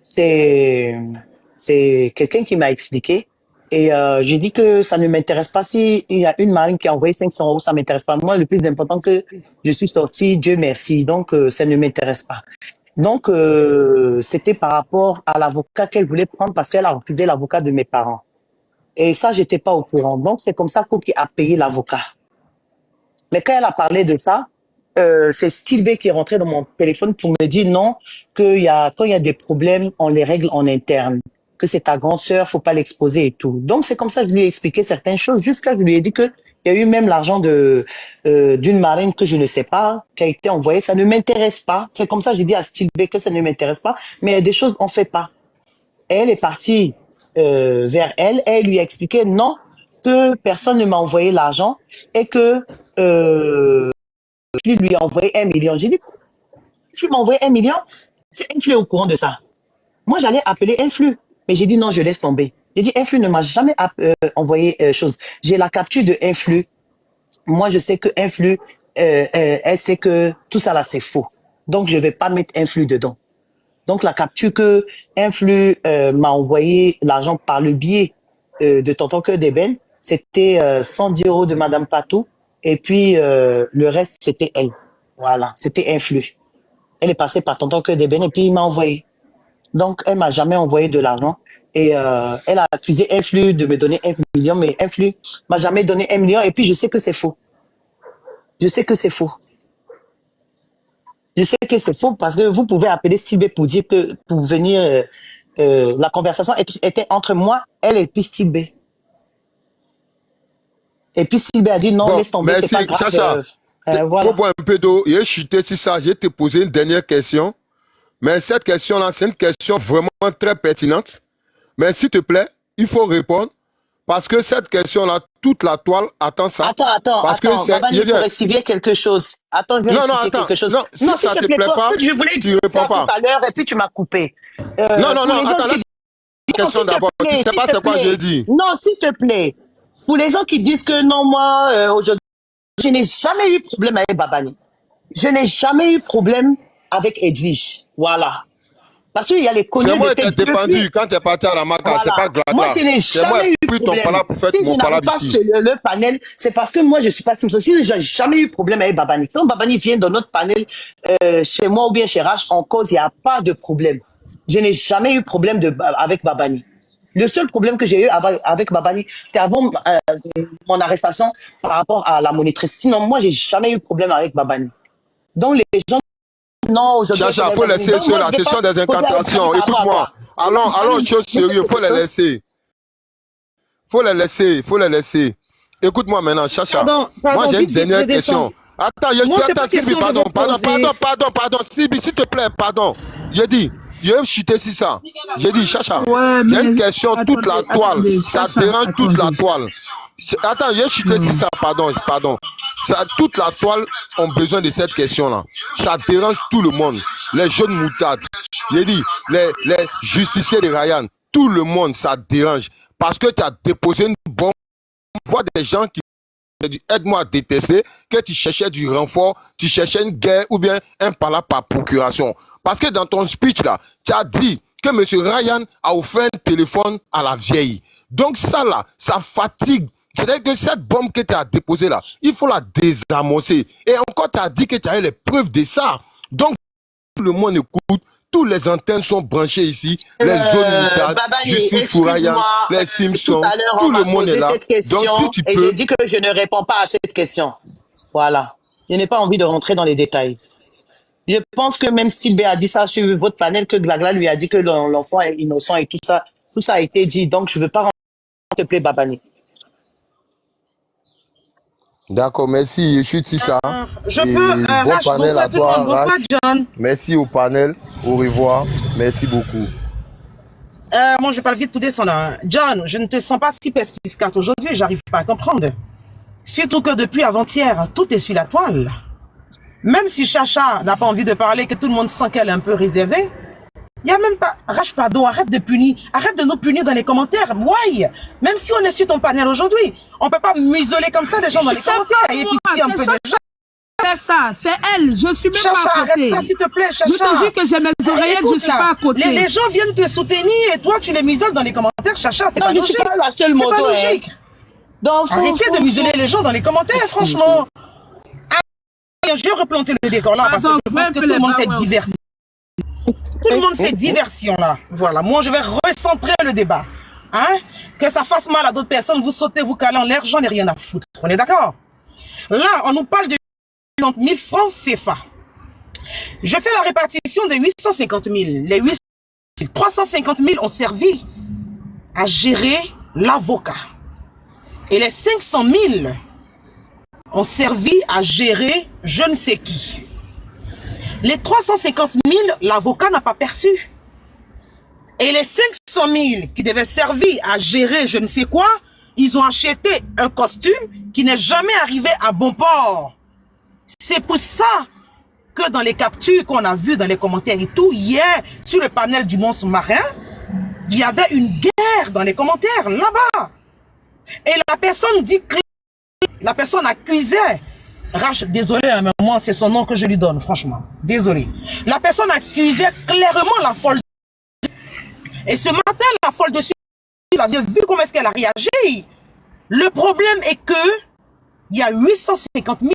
c'est, c'est quelqu'un qui m'a expliqué. Et j'ai dit que ça ne m'intéresse pas si il y a une marine qui a envoyé 500 €, ça m'intéresse pas. Moi, le plus important que je suis sortie, Dieu merci. Donc, ça ne m'intéresse pas. Donc, c'était par rapport à l'avocat qu'elle voulait prendre parce qu'elle a refusé l'avocat de mes parents. Et ça, j'étais pas au courant. Donc, c'est comme ça Koki a payé l'avocat. Mais quand elle a parlé de ça, c'est Stylbé qui est rentré dans mon téléphone pour me dire non, quand il y a des problèmes, on les règle en interne. Que c'est ta grande sœur, faut pas l'exposer et tout. Donc, c'est comme ça que je lui ai expliqué certaines choses, jusqu'à ce que je lui ai dit que il y a eu même l'argent d'une marine que je ne sais pas, qui a été envoyé. Ça ne m'intéresse pas. C'est comme ça que je dis à Stylbé que ça ne m'intéresse pas. Mais il y a des choses qu'on fait pas. Elle est partie vers elle. Elle lui a expliqué non, que personne ne m'a envoyé l'argent et que lui a envoyé 1 million. J'ai dit, tu m'as envoyé 1 million, c'est Influx au courant de ça. Moi, j'allais appeler Influx, mais j'ai dit non, je laisse tomber. J'ai dit, Influx ne m'a jamais envoyé chose. J'ai la capture de Influx. Moi, je sais que Influx, elle sait que tout ça là, c'est faux. Donc, je vais pas mettre Influx dedans. Donc, la capture que Influx m'a envoyé l'argent par le biais de Tonton Cœur d'Ébène, c'était 110 € de Madame Patou. Et puis, le reste, c'était elle. Voilà, c'était Influx. Elle est passée par Tonton Cœur d'Ébène et puis il m'a envoyé. Donc, elle m'a jamais envoyé de l'argent. Et elle a accusé Influx de me donner 1 million, mais Influx m'a jamais donné 1 million. Et puis, je sais que c'est faux. Je sais que c'est faux. Je sais que c'est faux parce que vous pouvez appeler Stylbé pour dire que, pour venir, la conversation était entre moi, elle et puis Stylbé. Et puis Stylbé a dit non, Bon, laisse tomber, c'est merci, pas grave. Chacha. Voilà. Faut boire un peu d'eau. J'ai chuté sur ça. Je vais te poser une dernière question. Mais cette question-là, c'est une question vraiment très pertinente. Mais s'il te plaît, il faut répondre. Parce que cette question-là, toute la toile attend ça. Attends, parce que c'est. Babani, pour expliquer quelque chose. Attends, je vais expliquer quelque chose. Non, si ça s'il te plaît pas, je voulais tu dire réponds ça pas. tout à l'heure et puis tu m'as coupé. Non, pour les gens attends, qui- laisse la question s'il te d'abord. Tu plaît, sais pas s'il te c'est quoi plaît. j'ai dit. Non, s'il te plaît. Pour les gens qui disent que non, moi, aujourd'hui, je n'ai jamais eu problème avec Babani. Je n'ai jamais eu problème avec Edwige. Voilà. Parce qu'il y a les connus C'est de moi qui tête t'ai défendu depuis. quand tu es parti à la Maca. Voilà. C'est pas Glagla. Moi, je n'ai C'est moi jamais qui eu ai pris ton problème. pala pour faire Si je mon n'arrive pala pas ici. sur le panel, c'est parce que moi, je suis pas Simpson. Si j'ai jamais eu problème avec Babani. Quand Babani vient dans notre panel, chez moi ou bien chez Rach, en cause, il n'y a pas de problème. Je n'ai jamais eu problème avec Babani. Le seul problème que j'ai eu avec Babani, c'était avant mon arrestation par rapport à la monitrice. Sinon, moi, j'ai jamais eu problème avec Babani. Donc, les gens, non, aujourd'hui. Chacha, faut laisser sur la session des incantations. Écoute-moi. Allons, chose sérieuse. Faut les laisser. Faut les laisser. Écoute-moi maintenant, Chacha. Pardon, Moi, j'ai une vite, dernière je descends. question. Attends, Moi, c'est pas Sibi, question, je vais pardon, Sibi, s'il te plaît, pardon. J'ai dit, je vais chuter sur ça. J'ai dit, Chacha, Ouais, j'ai mais une question, toute la toile. attendez, Ça Chacha, dérange toute la attendez. toile. Attends, j'ai chuté sur ça, pardon. Toute la toile ont besoin de cette question-là. Ça dérange tout le monde. Les jeunes moutardes, j'ai dit, les justiciers de Ryan, tout le monde, ça dérange. Parce que tu as déposé une bombe. On voit des gens qui disent aide-moi à détester, que tu cherchais du renfort, tu cherchais une guerre ou bien un pala par procuration. Parce que dans ton speech là, tu as dit que M. Ryan a offert un téléphone à la vieille. Donc ça là, ça fatigue. C'est-à-dire que cette bombe que tu as déposée là, il faut la désamorcer. Et encore, tu as dit que tu avais les preuves de ça. Donc, tout le monde écoute. Tous les antennes sont branchées ici. Les zones moutardes, Justice pour Ryan, les Simpsons, tout le monde est là. Donc, si tu et peux... je dis que je ne réponds pas à cette question. Voilà. Je n'ai pas envie de rentrer dans les détails. Je pense que même Stylbé a dit ça sur votre panel, que Glagla lui a dit que l'enfant est innocent et tout ça a été dit. Donc, je ne veux pas rentrer, s'il te plaît, Babani. D'accord, merci. Je suis ça. Je Et peux, bon Rach, panel bonsoir à tout le toi, monde, bonsoir Rach. John. Merci au panel. Au revoir. Merci beaucoup. Moi, je parle vite pour descendre. Hein. John, je ne te sens pas si perspicace aujourd'hui, j'arrive pas à comprendre. Surtout que depuis avant-hier, tout est sur la toile. Même si Chacha n'a pas envie de parler, que tout le monde sent qu'elle est un peu réservée, Il n'y a même pas... Rach, pardon, arrête de punir. Arrête de nous punir dans les commentaires. Why? Même si on est sur ton panel aujourd'hui, on ne peut pas museler comme ça les gens dans les commentaires. Et pitié un peu des gens. C'est ça, c'est elle. Je suis même Chacha, pas à côté. arrête ça, s'il te plaît, Chacha. Je te jure que j'ai mes oreillettes, Écoute, je suis là, pas à côté. les gens viennent te soutenir et toi, tu les museles dans les commentaires. Chacha, c'est Non, pas je suis logique. pas la seule C'est moto, pas hein. logique. Donc, Arrêtez de museler les gens dans les commentaires, franchement. Ah, je vais replanter le décor là parce que je pense que tout le monde fait diversion. Tout le monde fait diversion là. Voilà, moi je vais recentrer le débat. Hein? Que ça fasse mal à d'autres personnes, vous sautez, vous calez en l'air, j'en ai rien à foutre. On est d'accord? Là, on nous parle de 50 000 francs CFA. Je fais la répartition de 850 000. Les 350 000 ont servi à gérer l'avocat. Et les 500 000 ont servi à gérer je ne sais qui. Les 350 000, l'avocat n'a pas perçu. Et les 500 000 qui devaient servir à gérer je ne sais quoi, ils ont acheté un costume qui n'est jamais arrivé à bon port. C'est pour ça que dans les captures qu'on a vues dans les commentaires et tout, hier, sur le panel du monstre marin, il y avait une guerre dans les commentaires, là-bas. Et la personne dit que la personne accusait, Rach, désolé, mais moi, c'est son nom que je lui donne, franchement. Désolé. La personne accusait clairement la folle. Et ce matin, la folle dessus, vous avez vu comment est-ce qu'elle a réagi. Le problème est que il y a 850 000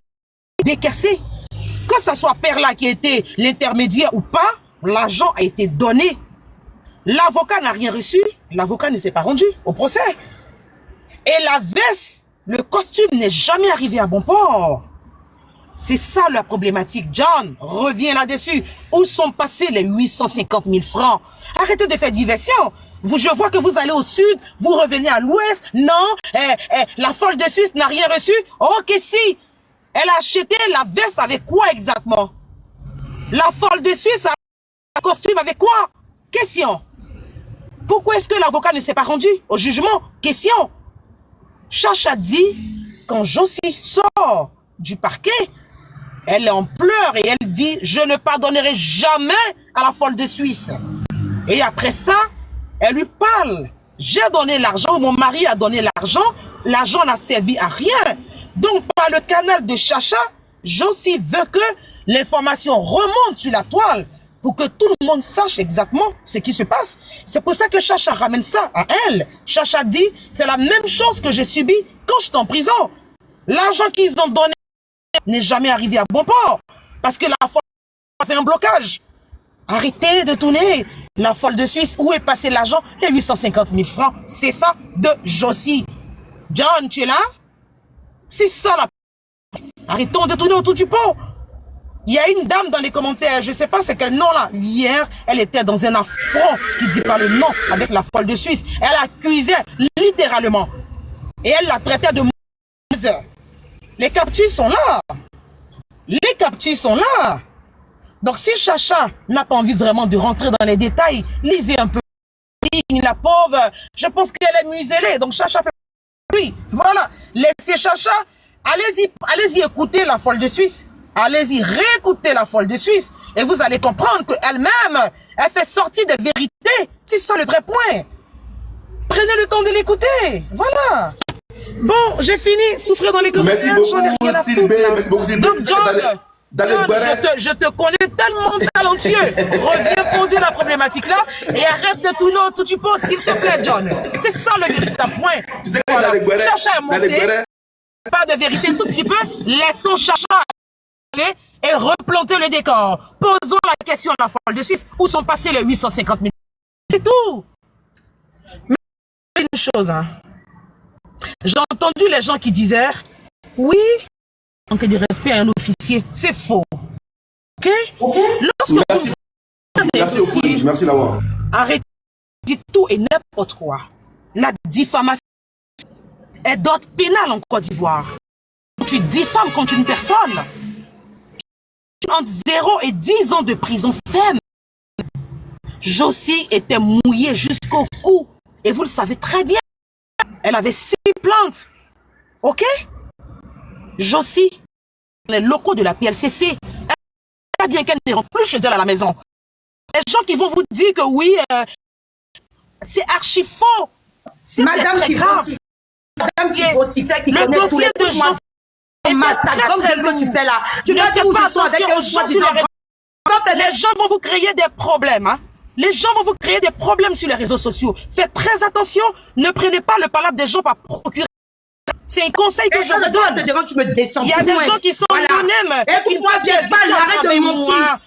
décaissés. Que ce soit Perla qui a été l'intermédiaire ou pas, l'argent a été donné. L'avocat n'a rien reçu, l'avocat ne s'est pas rendu au procès. Et la veste, le costume n'est jamais arrivé à bon port. C'est ça la problématique. John, reviens là-dessus. Où sont passés les 850 000 francs? Arrêtez de faire diversion. Je vois que vous allez au sud, vous revenez à l'ouest. Non, la folle de Suisse n'a rien reçu. Ok, si. Elle a acheté la veste avec quoi exactement? La folle de Suisse a un costume avec quoi? Question. Pourquoi est-ce que l'avocat ne s'est pas rendu au jugement? Question. Chacha dit, quand Josie sort du parquet, elle est en pleurs et elle dit, je ne pardonnerai jamais à la folle de Suisse. Et après ça, elle lui parle. J'ai donné l'argent, mon mari a donné l'argent n'a servi à rien. Donc, par le canal de Chacha, Josie veut que l'information remonte sur la toile pour que tout le monde sache exactement ce qui se passe. C'est pour ça que Chacha ramène ça à elle. Chacha dit, c'est la même chose que j'ai subi quand j'étais en prison. L'argent qu'ils ont donné n'est jamais arrivé à bon port parce que la folle a fait un blocage. Arrêtez de tourner. La folle de Suisse, où est passé l'argent? Les 850 000 francs CFA de Josie. John, tu es là? C'est ça la... Arrêtons de tourner autour du pot. Il y a une dame dans les commentaires, je ne sais pas c'est quel nom là. Hier, elle était dans un affront qui dit pas le nom avec la folle de Suisse. Elle accusait littéralement. Et elle la traitait de... Les captures sont là. Les captures sont là. Donc si Chacha n'a pas envie vraiment de rentrer dans les détails, lisez un peu. La pauvre, je pense qu'elle est muselée. Donc Chacha fait... Oui, voilà. Laissez Chacha. Allez-y écouter la folle de Suisse. Allez-y réécouter la folle de Suisse. Et vous allez comprendre qu'elle-même, elle fait sortir des vérités. C'est ça le vrai point. Prenez le temps de l'écouter. Voilà. Bon, j'ai fini. Souffrez dans les commentaires. Merci beaucoup, Sylvain. Merci beaucoup, Sylvain. Donc, John, je te connais tellement talentueux. Reviens poser la problématique là et arrête de tourner autour du pot, s'il te plaît, John. C'est ça le véritable point. Voilà. Chacha à monter. Pas de vérité, tout petit peu. Laissons Chacha aller et replanter le décor. Posons la question à la folle de Suisse. Où sont passés les 850 000? C'est tout. Mais une chose, hein. J'ai entendu les gens qui disaient, oui, manque de respect à un officier. C'est faux. Ok? Lorsque merci. Merci au fond. Merci d'avoir. Arrêtez de dire tout et n'importe quoi. La diffamation est d'ordre pénal en Côte d'Ivoire. Tu diffames contre une personne. Entre 0 et 10 ans de prison ferme. Josie était mouillée jusqu'au cou. Et vous le savez très bien. Elle avait 6 plaintes. Ok? Josie, les locaux de la PLCC, elle sait bien qu'elle ne rentre plus chez elle à la maison. Les gens qui vont vous dire que oui, c'est archi faux. C'est Madame très qui grave. vocifère, Madame qui vocifère, qui Le connaît tous dossier les de mois. Ta grande gueule que tu fais là. Tu dois dire où je suis avec un soi-disant. Les gens vont vous créer des problèmes. Hein? Les gens vont vous créer des problèmes sur les réseaux sociaux. Faites très attention. Ne prenez pas le palabre des gens par procurer. C'est un conseil que je vous donne. Tu me descends. Il y a des gens qui sont anonymes. Écoute-moi bien, arrête de mentir.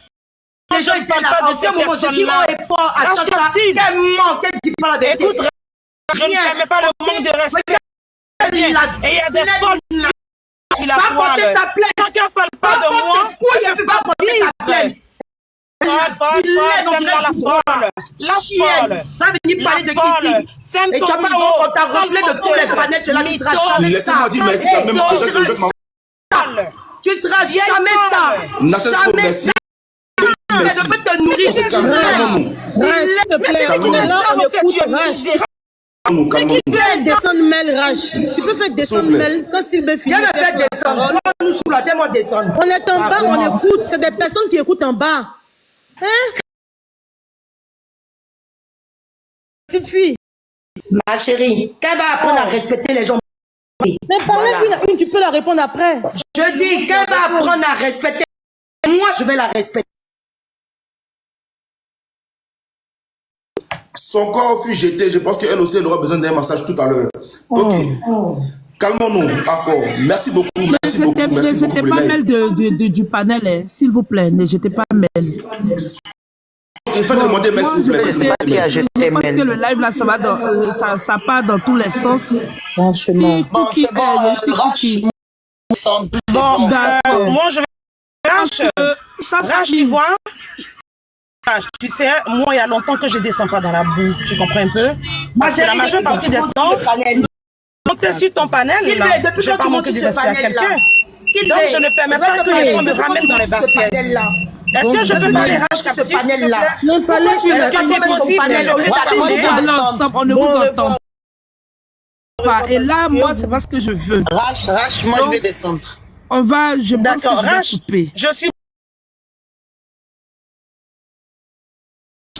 Les gens étaient là. En ce moment, je dis haut et fort à chaque fois qu'elle ment, qu'elle dit pas la vérité. Écoute, je ne permets pas le manque de respect. Et il y a des folles sur la toile. Chacun parle pas de moi. Il ne faut pas porter ta plainte. La folle. Tu vas venir parler de qui ici? Et tu vas pas on t'a raflé de tous les panels, tu seras jamais ça. Tu seras jamais ça. Jamais ça. Mais je peux te nourrir. Tu peux descendre Mel Rage. Tu peux faire descendre Mel quand Sylvain finit. Viens me faire descendre. Fais-moi descendre. On est en bas, on écoute. C'est des personnes qui écoutent en bas. Hein? Petite fille. Ma chérie, qu'elle va apprendre à respecter les gens. Mais parlez une, tu peux la répondre après. Je dis qu'elle va apprendre à respecter. Moi, je vais la respecter. Son corps fut jeté. Je pense qu'elle aussi, elle aura besoin d'un massage tout à l'heure. Ok. Calmons-nous encore. Merci beaucoup. Merci beaucoup. Ne jetez pas Mel du panel, hein. S'il vous plaît. Ne jetez pas Mel. Il faut demander Mel, s'il vous plaît. Je pense que le live là, ça part dans tous les sens. Franchement. Bon, moi je vais. Rage, tu vois. Tu sais, moi, il y a longtemps que je ne descends pas dans la boue. Tu comprends un peu? Parce que la majeure partie des temps, monter sur ton panel, là, je ne vais pas manquer de respect à quelqu'un. Donc, je ne permets pas que les gens me ramènent dans les bassesses. Est-ce que je peux parler Rage sur ce panel-là? Non, parlez Est-ce que c'est possible? On ne vous entend pas. Et là, moi, c'est pas ce que je veux. Rage, moi, je vais descendre. Je pense que je vais couper. Je suis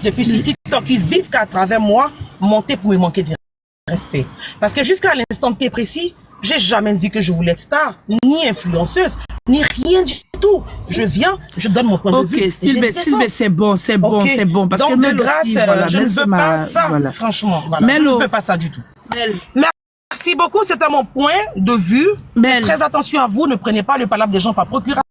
depuis ces TikTok qui vivent qu'à travers moi, monter pour me manquer de respect. Parce que jusqu'à l'instant T précis, j'ai jamais dit que je voulais être star, ni influenceuse, ni rien du tout. Je viens, je donne mon point de vue. Ok, Sylvain, c'est bon. Parce donc, que de Mel grâce, aussi, voilà, je ne veux pas ça, voilà. franchement. Voilà, je ne veux pas ça du tout. Merci beaucoup, c'était mon point de vue. Très attention à vous, ne prenez pas le palabre des gens par procuration.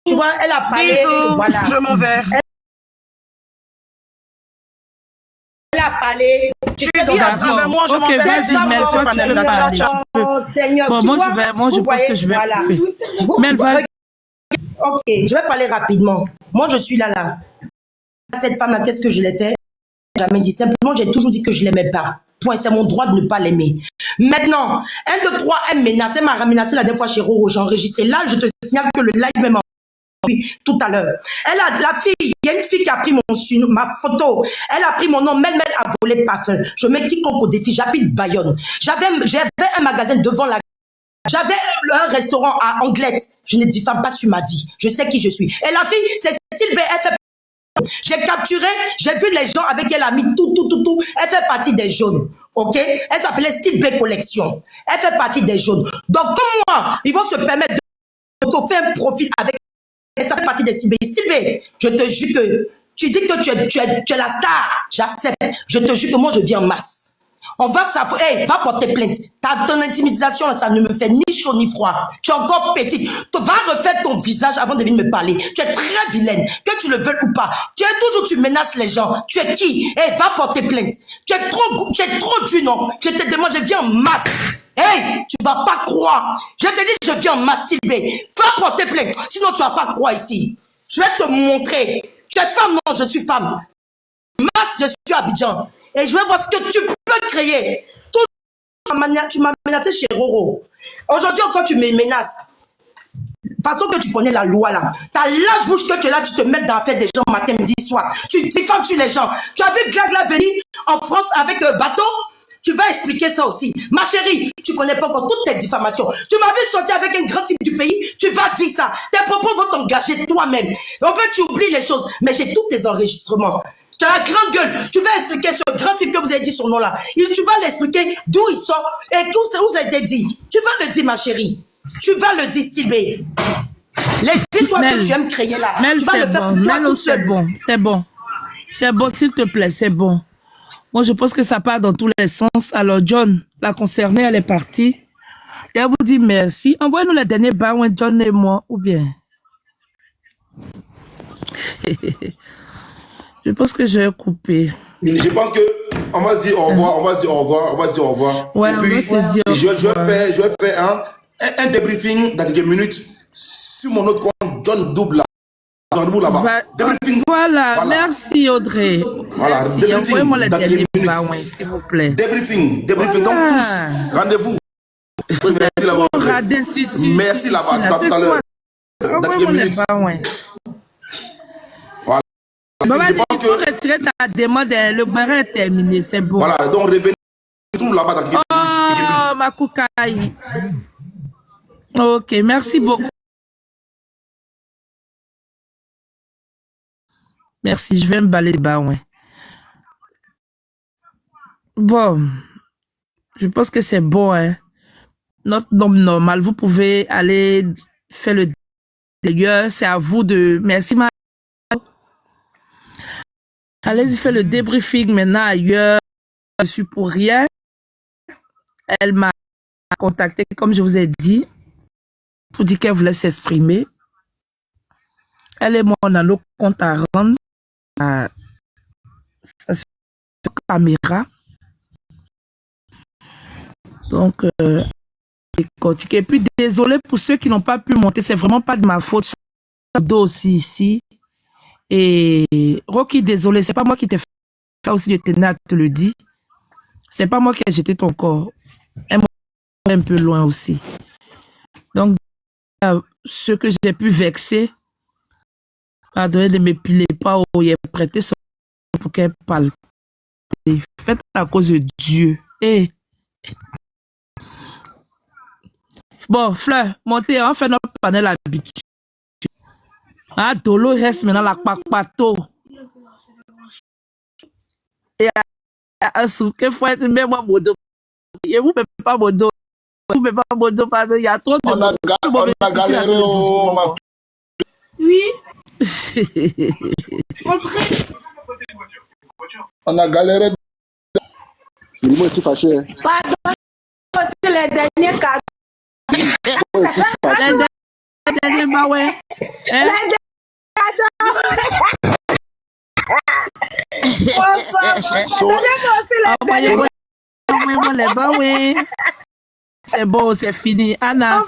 Tu vois, elle a parlé. Bisous, voilà. je m'en vais. Elle a parlé. Tu sais, donc, moi, je m'en vais. Vas-y, Mel, toi, tu peux parler. Oh, Seigneur, bon, moi, je pense que je vais couper. Mel, vas-y. Ok, je vais parler rapidement. Moi, je suis là. Cette femme-là, qu'est-ce que je l'ai fait? Jamais dit. Simplement, j'ai toujours dit que je ne l'aimais pas. Point, c'est mon droit de ne pas l'aimer. Maintenant, 1, 2, 3, elle m'a menacé la dernière fois chez Roro. J'ai enregistré. Là, je te signale que le live même tout à l'heure. Il y a une fille qui a pris ma photo. Elle a pris mon nom. Mel a volé parfum. Je mets quiconque au défi. J'habite Bayonne. J'avais un magasin devant la. J'avais un restaurant à Anglette. Je ne diffame pas sur ma vie. Je sais qui je suis. Et la fille, c'est Sylvain. Elle fait. J'ai capturé, j'ai vu les gens avec qui elle a mis tout. Elle fait partie des jaunes. Ok? Elle s'appelait Style B Collection. Elle fait partie des jaunes. Donc, comme moi, ils vont se permettre de faire un profil avec. Elle fait partie des Style B. Style B, je te jure que tu dis que tu es la star. J'accepte. Je te jure que moi, je viens en masse. On va savoir. Hey, va porter plainte. Ton intimidation, ça ne me fait ni chaud ni froid. Tu es encore petite. Va refaire ton visage avant de venir me parler. Tu es très vilaine. Que tu le veuilles ou pas. Tu menaces les gens. Tu es qui? Hey, va porter plainte. Tu es trop dur, non? Je te demande, je viens en masse. Hey, tu vas pas croire. Je te dis, je viens en masse, Sylvain. Va porter plainte. Sinon, tu vas pas croire ici. Je vais te montrer. Tu es femme, non? Je suis femme. Masse, je suis Abidjan. Et je vais voir ce que tu peux créer. Tu m'as menacé chez Roro. Aujourd'hui encore, tu me menaces. Façon que tu connais la loi là. Ta large bouche que tu es là, tu te mets dans l'affaire des gens matin, midi, soir. Tu diffames sur les gens. Tu as vu Glagla venir en France avec un bateau? Tu vas expliquer ça aussi. Ma chérie, tu connais pas encore toutes tes diffamations. Tu m'as vu sortir avec un grand type du pays, tu vas dire ça. Tes propos vont t'engager toi-même. En fait, tu oublies les choses, mais j'ai tous tes enregistrements. Tu as la grande gueule. Tu vas expliquer ce grand type que vous avez dit son nom-là. Tu vas l'expliquer d'où il sort et où ça a été dit. Tu vas le dire, ma chérie. Tu vas le dire, Sylvie. Les histoires que tu aimes créer là, Mel, tu vas le faire bon. pour toi tout C'est seul. bon, c'est bon. C'est bon, s'il te plaît, c'est bon. Moi, je pense que ça part dans tous les sens. Alors, John, la concernée, elle est partie. Et elle vous dit merci. Envoyez-nous les derniers bains, John et moi, ou bien. Je pense que je vais couper. Je pense que on va se dire au revoir, on va se dire au revoir, on va se dire au revoir. Ouais, et on puis, va se dire je vais faire un débriefing dans quelques minutes sur mon autre compte, John Double. Rendez-vous là-bas. Débriefing. Voilà, merci Audrey. Voilà, merci. débriefing. Envoyez-moi les dans derniers quelques minutes. bains, s'il vous plaît. Débriefing. Voilà. Donc tous, rendez-vous. Merci là-bas. Merci là-bas. Tout à l'heure. Dans quelques minutes. Voilà. Maman, Je pense que retirer ta demande, le barré est terminé, c'est bon. voilà, donc revenez. On se trouve là-bas dans quelques minutes. Oh, ma koukaï. Ok, merci beaucoup. Merci, je vais me balayer les bas, ouais. Bon, je pense que c'est bon, hein. Notre nombre normal, vous pouvez aller faire le délire, c'est à vous de... Merci, ma... Allez-y faire le débriefing maintenant ailleurs. Je suis pour rien. Elle m'a contacté, comme je vous ai dit, pour dire qu'elle voulait s'exprimer. Elle et moi, on a nos comptes à rendre. Sur caméra. Donc, et puis, désolé pour ceux qui n'ont pas pu monter. C'est vraiment pas de ma faute. Dos aussi ici. Et Rocky, désolé, c'est pas moi qui t'ai fait aussi, je tenais à te le dire. C'est pas moi qui ai jeté ton corps. Elle m'a un peu loin aussi. Donc, ce que j'ai pu vexer, pardonnez de ne m'épiler pas où il est prêté son pour qu'elle parle. Faites à cause de Dieu. Et bon, Fleur, montez, on fait notre panel habituel. Ah, Dolo reste maintenant la papato. Et à ce que faut être même moi modo. Et vous ne pouvez pas modo. Vous ne pouvez pas modo parce qu'il y a trop de. On a galéré au. Oui. On a galéré. Moi, je suis fâché. Pardon, c'est les derniers cadeaux. Les derniers bah ouais. Envoyez-moi les bas, oui. C'est bon, c'est fini. Anna,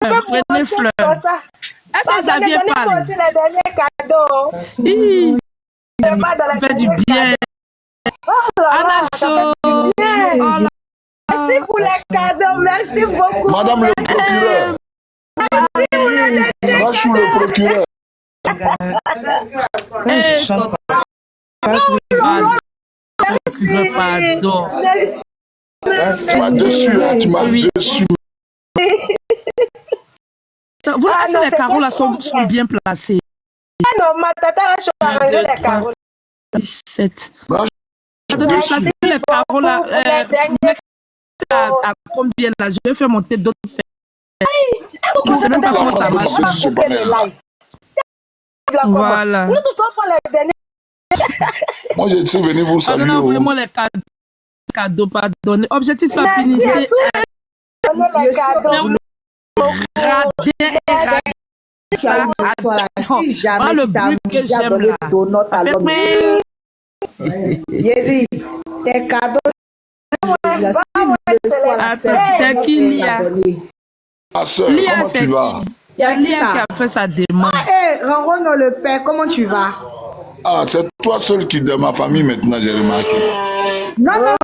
prenez Fleur. Est-ce que Xavier parle? aussi les derniers cadeaux. Fait du bien. Anna chaud. Merci pour les cadeaux, merci beaucoup. Madame le procureur. Rachou le procureur. Pardon. Tu m'as déçu, hein, tu m'as déçu. Vous les carreaux là sont bien placés. Non, ma tata a arrangé les carreaux. 17. Placer les carreaux là. À combien là? Je vais faire monter d'autres. Je ne sais même pas comment ça marche. Voilà. Nous tous sommes pour les derniers. Moi, je suis venu vous saluer. Pardonnez vraiment les cadeaux, pardonnez. Objectif à finir. Si jamais tu t'amuses à donner ton note à l'homme, j'ai dit, tes cadeaux, c'est qui Lia? Ma soeur, comment tu vas? Il y a qui Lia ça? qui a fait sa demande. Ranron le père, comment tu vas? Ah, c'est toi seul qui de ma famille maintenant, j'ai remarqué. Non,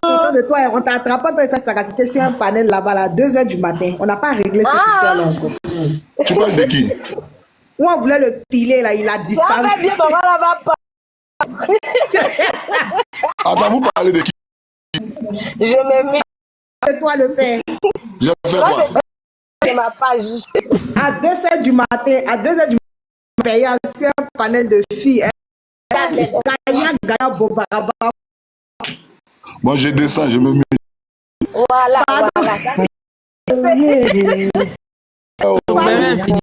content de toi, on t'a attrapé, on fait sagacité sur un panel là-bas, à 2h du matin. On n'a pas réglé cette histoire-là encore. Tu parles de qui? Où on voulait le piler, là, il a disparu. Attends, vous parlez de qui? Je me mets. C'est toi le faire. Je fais quoi? C'est ma page. À 2h du matin, il y a aussi un panel de filles. Gaïa Bobaraba. Moi, je descends, je me mets. Voilà, voilà. Vous avez fini